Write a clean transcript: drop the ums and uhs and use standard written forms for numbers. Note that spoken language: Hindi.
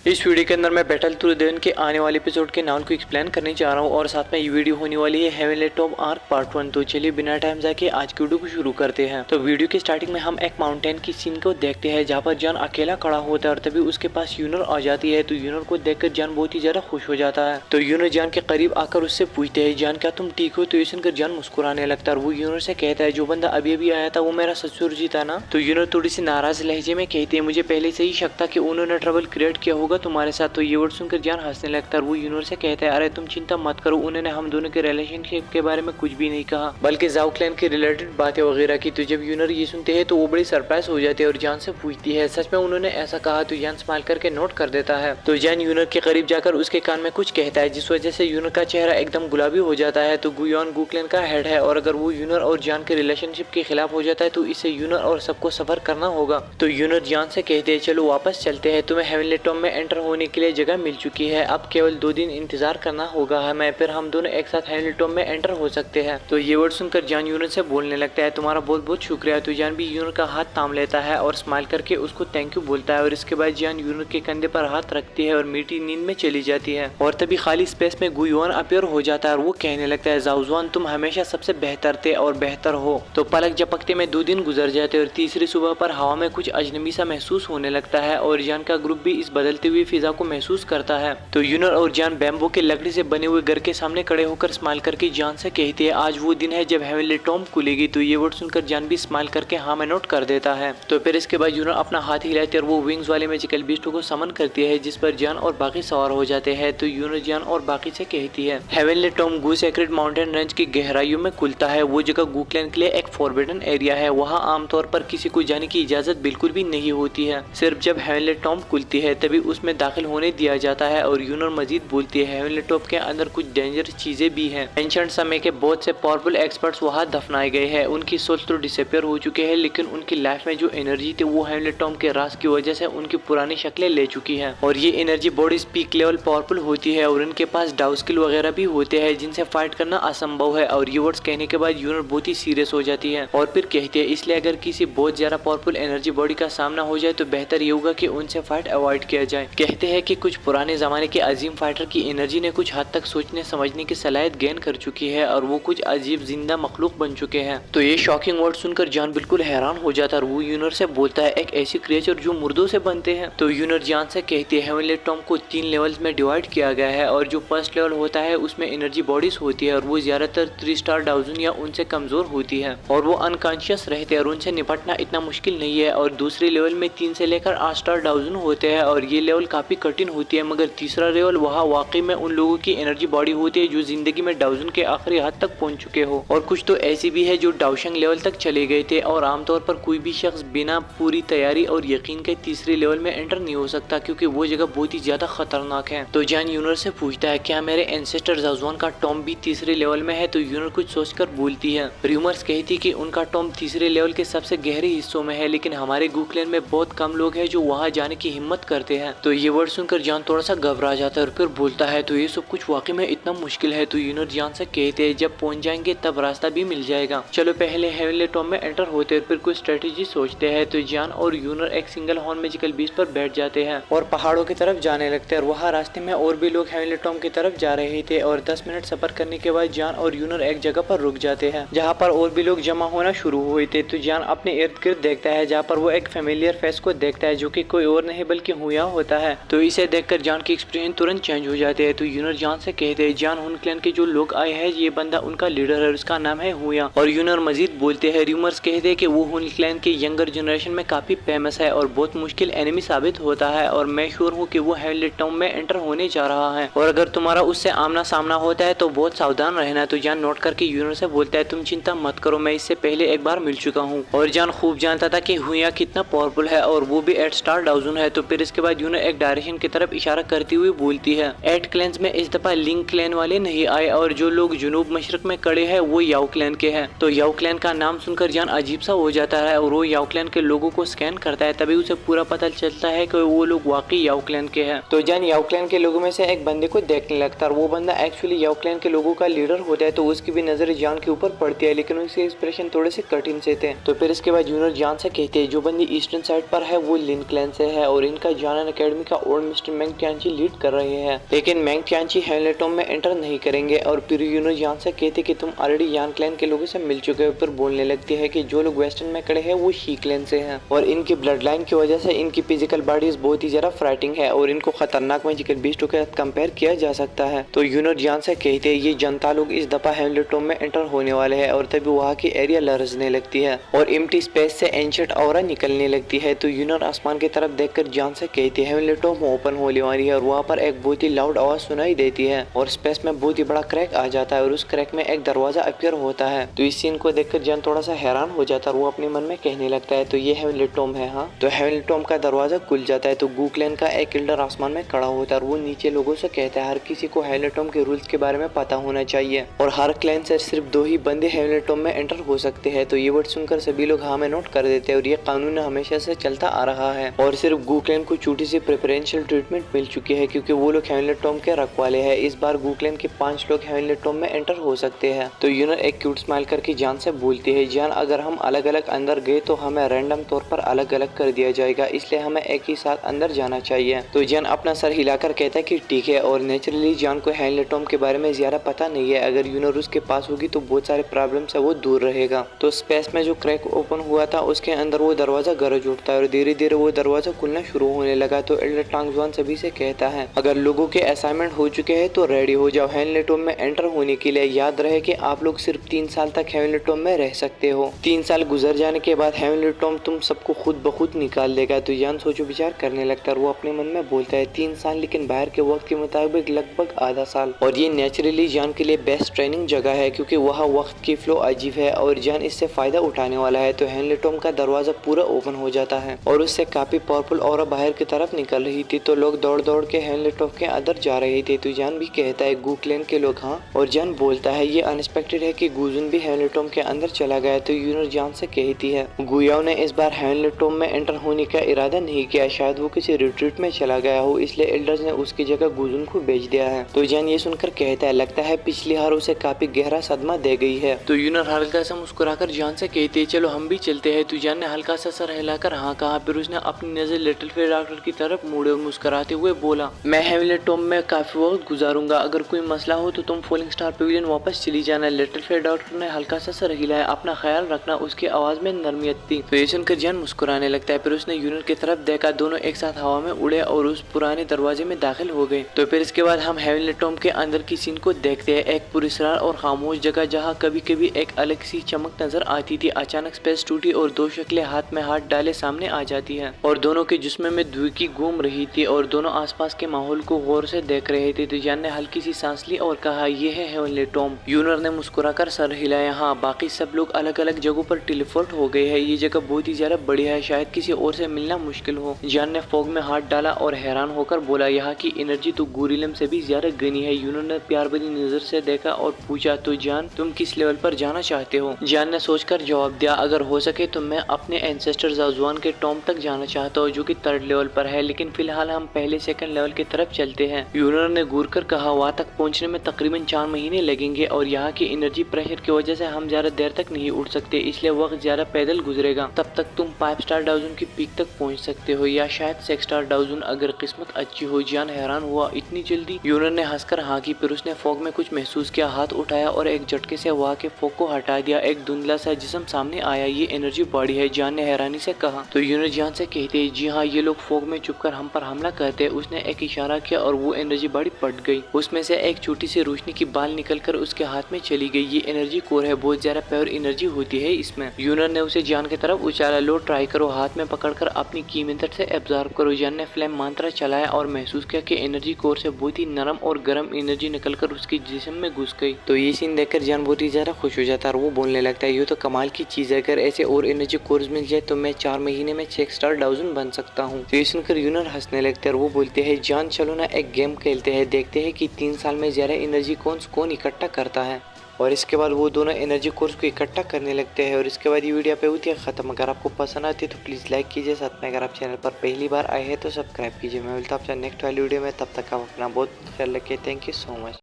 इस वीडियो के अंदर मैं बैटल थ्रू द के आने वाले एपिसोड के नाम को एक्सप्लेन करने जा रहा हूं और साथ में ये वीडियो होने वाली है हेवनली टॉप आर्क पार्ट 1। तो चलिए बिना टाइम जाके आज की वीडियो को शुरू करते हैं। तो वीडियो के स्टार्टिंग में हम एक माउंटेन की सीन को देखते हैं जहां पर जान अकेला खड़ा होता है और तभी उसके पास यूनर आ जाती है। तो यूनर को देखकर जान बहुत ही ज्यादा खुश हो जाता है। तो यूनर जान के करीब आकर उससे पूछते है जान क्या तुम ठीक हो। तो ये सुनकर जान मुस्कुराने लगता है और वो यूनर से कहता है जो बंदा अभी अभी आया था वो मेरा ससुर जी था ना। तो यूनर थोड़ी सी नाराज लहजे में कहती है मुझे पहले से ही शक था कि उन्होंने ट्रबल क्रिएट किया होगा तुम्हारे साथ। तो ये वर्ड सुनकर जान हंसने लगता है और वो यूनर से कहता है अरे तुम चिंता मत करो, उन्होंने हम दोनों के रिलेशनशिप के बारे में कुछ भी नहीं कहा बल्कि जाओ क्लैन के रिलेटेड बातें वगैरह की। तो जब यूनर ये सुनते हैं तो वो बड़ी सरप्राइज हो जाते हैं और जान से पूछती है सच में उन्होंने ऐसा कहा। तो जान स्माइल करके नोट कर देता है। तो जान यूनर के करीब जाकर उसके कान में कुछ कहता है जिस वजह से यूनर का चेहरा एकदम गुलाबी हो जाता है। तो गुयोन गुक्लैन का हेड है और अगर वो यूनर और जान के रिलेशनशिप के खिलाफ हो जाता है तो इससे यूनर और सबको सफर करना होगा। तो यूनर जान से कहते हैं चलो वापस चलते हैं, तुम्हें हेवनली टॉप में एंटर होने के लिए जगह मिल चुकी है, अब केवल 2 दिन इंतजार करना होगा हमें, फिर हम दोनों एक साथ हेवनली टॉप में एंटर हो सकते हैं। तो ये वर्ड सुनकर जान यूनर से बोलने लगता है तुम्हारा बहुत बहुत शुक्रिया। तो जान भी यूनर का हाथ थाम लेता है और स्माइल करके उसको थैंक यू बोलता है और इसके बाद जान यूनर के कंधे पर हाथ रखती है और मीठी नींद में चली जाती है। और तभी खाली स्पेस में गुयोन अपीयर हो जाता है और वो कहने लगता है जाओजुआन तुम हमेशा सबसे बेहतर थे और बेहतर हो। तो पलक झपकते में 2 दिन गुजर जाते और तीसरी सुबह पर हवा में कुछ अजनबी सा महसूस होने लगता है और जान का ग्रुप भी इस बदलती हुई फिजा को महसूस करता है। तो यूनर और जान बैम्बो के लकड़ी से बने हुए घर के सामने खड़े होकर स्माइल करके जान से कहती है आज वो दिन है जब हेवनली टॉप खुलेगी। तो ये वर्ड सुनकर जान भी स्माइल करके हाँ मैं नोट कर देता है। तो फिर इसके बाद यूनर अपना हाथ हिलाती है और वो विंग्स वाले मैजिकल बीस्ट को समन करती है जिस पर जान और बाकी सवार हो जाते हैं। तो यूनर जान और बाकी से कहती है हेवनली टॉप गू सेक्रेट माउंटेन रेंज की गहराइयों में खुलता है, वो जगह गू क्लैन के लिए एक फॉरबिडन एरिया है, वहाँ आमतौर पर किसी को जाने की इजाजत बिल्कुल भी नहीं होती है, सिर्फ जब हेवनली टॉप खुलती है तभी उसमें दाखिल होने दिया जाता है। और यूनर मजीद बोलती है हेवनली टॉप के अंदर कुछ डेंजरस चीजें भी हैं, एंशिएंट समय के बहुत से पावरफुल एक्सपर्ट्स वहाँ दफनाए गए हैं, उनकी सोल्स तो डिसअपियर हो चुके हैं लेकिन उनकी लाइफ में जो एनर्जी थी वो हेवनली टॉप के राज की वजह से उनकी पुरानी शक्लें ले चुकी है और ये energy bodies peak level powerful होती है और उनके पास डाउ स्किल वगैरह भी होते हैं जिनसे फाइट करना असंभव है। और ये वर्ड्स कहने के बाद यूनर बहुत ही सीरियस हो जाती है और फिर कहती है इसलिए अगर किसी बहुत ज्यादा पावरफुल एनर्जी बॉडी का सामना हो जाए तो बेहतर ये होगा कि उनसे फाइट अवॉइड किया जाए। कहते हैं कि कुछ पुराने जमाने के अजीम फाइटर की एनर्जी ने कुछ हद तक सोचने समझने की सलाहियत गेन कर चुकी है और वो कुछ अजीब जिंदा मखलूक बन चुके हैं। तो ये शॉकिंग वर्ड सुनकर जान बिल्कुल हैरान हो जाता है और वो यूनर से बोलता है एक ऐसी क्रिएचर जो मुर्दों से बनते हैं। तो यूनर जान से कहती है हेवनली टॉप को 3 लेवल्स में डिवाइड किया गया है और जो फर्स्ट लेवल होता है उसमें एनर्जी बॉडीज होती है और वो ज्यादातर 3 स्टार डाउजन या उनसे कमजोर होती है और वो अनकॉन्शियस रहते हैं और उनसे निपटना इतना मुश्किल नहीं है। और दूसरे लेवल में 3 से लेकर 8 स्टार डाउजन होते हैं और ये लेवल काफी कठिन होती है, मगर तीसरा लेवल वहाँ वाकई में उन लोगों की एनर्जी बॉडी होती है जो जिंदगी में डाउजन के आखिरी हद तक पहुंच चुके हो। और कुछ तो ऐसी भी है जो डाउशंग लेवल तक चले गए थे और आमतौर पर कोई भी शख्स बिना पूरी तैयारी और यकीन के तीसरे लेवल में एंटर नहीं हो सकता क्योंकि वो जगह बहुत ही ज्यादा खतरनाक है। तो जान यूनर से पूछता है क्या मेरे एंसेस्टर जाजुआन का टॉम भी तीसरे लेवल में है। तो यूनर कुछ सोचकर बोलती है रूमर्स कहती कि उनका टॉम तीसरे लेवल के सबसे गहरे हिस्सों में है लेकिन हमारे गू क्लैन में बहुत कम लोग हैं जो वहाँ जाने की हिम्मत करते हैं। तो ये वर्ड सुनकर जान थोड़ा सा घबरा जाता है और फिर बोलता है तो ये सब कुछ वाकई में इतना मुश्किल है। तो यूनर जान से कहते हैं जब पहुंच जाएंगे तब रास्ता भी मिल जाएगा, चलो पहले हेवनली टॉप में एंटर होते हैं फिर कुछ स्ट्रेटेजी सोचते हैं। तो जान और यूनर एक सिंगल हॉर्न मैजिकल बीस्ट पर बैठ जाते हैं और पहाड़ों की तरफ जाने लगते हैं और वहाँ रास्ते में और भी लोग हेवनली टॉप की तरफ जा रहे थे और 10 मिनट सफर करने के बाद जान और यूनर एक जगह पर रुक जाते हैं जहाँ पर और भी लोग जमा होना शुरू हुए थे। तो जान अपने इर्द गिर्द देखता है जहाँ पर वो एक फेमिलियर फेस को देखता है जो कि कोई और नहीं बल्कि हुआ होता है। तो इसे देखकर जान की एक्सप्रेशन तुरंत चेंज हो जाते हैं। तो यूनर जान से कहते हैं जान हुन क्लैन के जो लोग आए हैं ये बंदा उनका लीडर है, उसका नाम है हुया। और यूनर मजीद बोलते हैं रूमर्स कहते हैं कि वो हुन क्लैन के यंगर जनरेशन में काफी फेमस है और बहुत मुश्किल एनिमी साबित होता है और मैं श्योर हूँ कि वो हेवनली टॉप में एंटर होने जा रहा है और अगर तुम्हारा उससे आमना सामना होता है तो बहुत सावधान रहना। तो जान नोट करके यूनर से बोलता है तुम चिंता मत करो, मैं इससे पहले एक बार मिल चुका हूँ। और जान खूब जानता था कि हुया कितना पावरफुल है और वो भी 8 स्टार डाउजन है। तो फिर इसके बाद यूनर एक डायरेक्शन की तरफ इशारा करती हुई बोलती है 8 क्लैन्स में इस दफा लिंक क्लैन वाले नहीं आए और जो लोग जुनूब मशरक में खड़े हैं वो याओ क्लैन के हैं। तो याओ क्लैन का नाम सुनकर जान अजीब सा हो जाता है और वो याओ क्लैन के लोगों को स्कैन करता है, तभी उसे पूरा पता चलता है कि वो लोग वाकई याओ क्लैन के हैं। तो जान याओ क्लैन के लोगों में से एक बंदे को देखने लगता है और वो बंदा एक्चुअली याओ क्लैन के लोगों का लीडर होता है। तो उसकी भी नजर जान के ऊपर पड़ती है लेकिन उसके एक्सप्रेशन थोड़े से कठिन से थे। तो फिर इसके बाद यूनर जान से कहते हैं जो बंदी ईस्टर्न साइड पर है वो लिन क्लैन से है और इनका जाना एकेडमी का ओल्ड मिस्टर मैंग टियांची लीड कर रहे हैं। लेकिन मैंग टियांची हेवनलेटॉम में एंटर नहीं करेंगे और फिर यूनो जान से कहते कि तुम ऑलरेडी यान क्लैन के लोगों से मिल चुके हो। फिर बोलने लगती है कि जो लोग वेस्टर्न में खड़े हैं वो शी क्लैन से हैं और इनकी ब्लड लाइन की वजह से इनकी फिजिकल बॉडीज बहुत ही ज्यादा फ्राइटिंग है और इनको खतरनाक मैजिकल बीस्टों के साथ कंपेयर किया जा सकता है। तो यूनो जान से कहते हैं ये जनता लोग इस दफा हेवनलेटॉम में एंटर होने वाले हैं और तभी वहाँ की एरिया लरजने लगती है और एम्प्टी स्पेस से एंशिएंट ऑरा निकलने लगती है। तो यूनर आसमान की तरफ देखकर जान से कहती है हेवनलेटॉम ओपन होने वाली है और वहाँ पर एक बहुत ही लाउड आवाज सुनाई देती है और स्पेस में बहुत ही बड़ा क्रैक आ जाता है और उस क्रैक में एक दरवाजा अपीयर होता है। तो इस सीन को देखकर जान थोड़ा सा हैरान हो जाता है और वो अपने मन में कहने लगता है तो ये हेवनलेटॉम है। हाँ, तो हेवनलेटॉम का दरवाजा खुल जाता है। तो गू क्लैन का एक एल्डर आसमान में खड़ा होता है और वो नीचे लोगों से कहता है हर किसी को हेवनलेटॉम के रूल्स के बारे में पता होना चाहिए और हर क्लैन से सिर्फ 2 ही बंदे हेवनलेटॉम में एंटर हो सकते हैं। तो ये वर्ड सुनकर सभी लोग हाँ में नोट कर देते हैं और ये कानून हमेशा से चलता आ रहा है और सिर्फ गू क्लैन को छोटी सी प्रेफरेंशियल ट्रीटमेंट मिल चुकी है क्योंकि वो लोग हेवनलेटॉम के रखवाले हैं। इस बार गू क्लैन के 5 लोग हेवनलेटॉम में एंटर हो सकते हैं। तो यूनर एक क्यूट स्माइल करके जान से बोलती है जान अगर हम अलग अलग अंदर गए तो हमें रैंडम तौर पर अलग अलग कर दिया जाएगा, इसलिए हमें एक ही साथ अंदर जाना चाहिए। तो जान अपना सर हिलाकर कहता है कि ठीक है और नेचुरली जान को हेवनलेटॉम के बारे में ज्यादा पता नहीं है। अगर यूनर उसके पास होगी तो बहुत सारे प्रॉब्लम से वो दूर रहेगा। तो स्पेस में जो क्रैक ओपन हुआ था उसके अंदर वो दरवाजा गरज उठता है और धीरे धीरे वो दरवाजा खुलना शुरू होने लगा। तो एल्डर टांगजुआन सभी से कहता है अगर लोगों के असाइनमेंट हो चुके हैं तो रेडी हो जाओ हेवनलेटॉम में एंटर होने के लिए। याद रहे कि आप लोग सिर्फ 3 साल तक हेवनलेटॉम में रह सकते हो। 3 साल गुजर जाने के बाद हेवनलेटॉम तुम सबको खुद ब खुद निकाल देगा। तो जान सोचो विचार करने लगता है और वो अपने मन में बोलता है 3 साल लेकिन बाहर के वक्त के मुताबिक लगभग आधा साल। और ये नेचुरली जान के लिए बेस्ट ट्रेनिंग जगह है क्योंकि वहाँ वक्त की फ्लो अजीब है और जान इससे फायदा उठाने वाला है। तो हेवनलेटॉम का दरवाजा पूरा ओपन हो जाता है और उससे काफी पावरफुल ऑरा बाहर की तरफ निकल रही थी। तो लोग दौड़ दौड़ के हेवनलेटॉम के अंदर जा रहे थे। तो जान भी कहता है गू क्लैन के लोग हाँ, और जान बोलता है ये अनएक्सपेक्टेड है कि गुजुन भी हेवनलेटॉम के अंदर चला गया। तो यूनर जान से कहती है गुयाओ ने इस बार हेवनलेटॉम में एंटर होने का इरादा नहीं किया, शायद वो किसी रिट्रीट में चला गया हो इसलिए एल्डर्स ने उसकी जगह गुजुन को भेज दिया है। तो जान ये सुनकर कहता है लगता है पिछली हार उसे काफी गहरा सदमा दे गई है। तो यूनर हल्का सा मुस्कुराकर जान से कहती है चलो हम भी चलते हैं। तो जान ने हल्का सा सर हिलाकर हाँ कहा। फिर उसने अपनी नजर लिटिल फेयर डॉक्टर की तरफ मुड़े और मुस्कुराते हुए बोला मैं हेवनलेटॉम में काफी वक्त गुजारूंगा, अगर कोई मसला हो तो तुम फॉलिंग स्टार पेविलियन वापस चली जाना। लिटिल फेयर डॉक्टर ने हल्का सा सर हिलाया, अपना ख्याल रखना, उसकी आवाज में नरमियत थी। तो ये सुनकर जान मुस्कुराने लगता है। फिर उसने यूनर की तरफ देखा, दोनों एक साथ हवा में उड़े और उस पुराने दरवाजे में दाखिल हो गए। तो फिर इसके बाद हम हेवनलेटॉम के अंदर की सीन को देखते हैं, एक पुरस्कार और खामोश जगह जहाँ कभी कभी एक अलग सी चमक नजर आती थी। अचानक स्पेस टूटी और 2 शक्लें हाथ में हाथ डाले सामने आ जाती है और दोनों के जिस्म में धुएं घूम रही थी और दोनों आसपास के माहौल को गौर से देख रहे थे। तो जान ने हल्की सी सांस ली और कहा ये है हेवनलेटॉम। यूनर ने मुस्कुराकर सर हिलाया। हाँ, बाकी सब लोग अलग अलग जगहों पर टेलीपोर्ट हो गए हैं, ये जगह बहुत ही ज्यादा बढ़िया है, शायद किसी और से मिलना मुश्किल हो। जान ने फॉग में हाथ डाला और हैरान होकर बोला यहाँ की एनर्जी तो गोरिल्लम से भी ज्यादा घनी है। यूनर ने प्यार भरी नजर से देखा और पूछा तो जान तुम किस लेवल पर जाना चाहते हो? जान ने सोचकर जवाब दिया अगर हो सके तो मैं अपने एंसेस्टर जाजुआन के टॉम तक जाना चाहता हूँ जो कि 3rd लेवल पर है, लेकिन फिलहाल हम पहले 2nd लेवल की तरफ चलते हैं। यूनर ने घूर कर कहा वहाँ तक पहुँचने में तकरीबन 4 महीने लगेंगे और यहाँ की एनर्जी प्रेशर की वजह से हम ज्यादा देर तक नहीं उड़ सकते, इसलिए वक्त ज्यादा पैदल गुजरेगा। तब तक तुम 5 स्टार डाउजन की पीक तक पहुँच सकते हो या शायद 6 स्टार डाउजन अगर किस्मत अच्छी हो। जान हैरान हुआ इतनी जल्दी? यूनर ने हंसकर हाँ की। फिर उसने फॉग में कुछ महसूस किया, हाथ उठाया और एक झटके से वहाँ के फॉग को हटा दिया। एक धुंधला सा जिस्म सामने आया, ये एनर्जी बॉडी है। जान ने हैरानी से कहा। तो यूनर जान से कहते हैं जी हाँ, ये लोग फॉग में छुपकर हम पर हमला करते हैं। उसने एक इशारा किया और वो एनर्जी बॉडी पट गई, उसमें से एक छोटी सी रोशनी की बाल निकलकर उसके हाथ में चली गई। ये एनर्जी कोर है, बहुत ज्यादा प्योर एनर्जी होती है इसमें। यूनर ने उसे जान की तरफ उछाला, लो ट्राई करो, हाथ में पकड़कर अपनी की मेथड से एब्जॉर्ब करो। जान ने फ्लेम मंत्र चलाया और महसूस किया कि एनर्जी कोर से बहुत ही नरम और गर्म एनर्जी निकलकर उसके जिस्म में घुस गई। तो ये सीन देखकर जान बहुत ही ज्यादा खुश हो जाता है और वो बोलने लगता है ये तो कमाल की चीज है, अगर ऐसे और एनर्जी कोर्स मिल जाए तो मैं 4 महीने में 6 स्टार डाउजन बन सकता हूँ। तो ये सुनकर यूनर हंसने लगते हैं और वो बोलते हैं जान चलो ना एक गेम खेलते हैं, देखते हैं कि 3 साल में ज्यादा एनर्जी कौन इकट्ठा करता है। और इसके बाद वो दोनों एनर्जी कोर्स को इकट्ठा करने लगते हैं और इसके बाद ये वीडियो पे होती है खत्म। अगर आपको पसंद आती है तो प्लीज़ लाइक कीजिए, साथ में अगर आप चैनल पर पहली बार आए हैं तो सब्सक्राइब कीजिए। मैं मिलता हूँ आपसे नेक्स्ट वाली वीडियो में, तब तक आप अपना बहुत ख्याल रखिए। Thank you so much.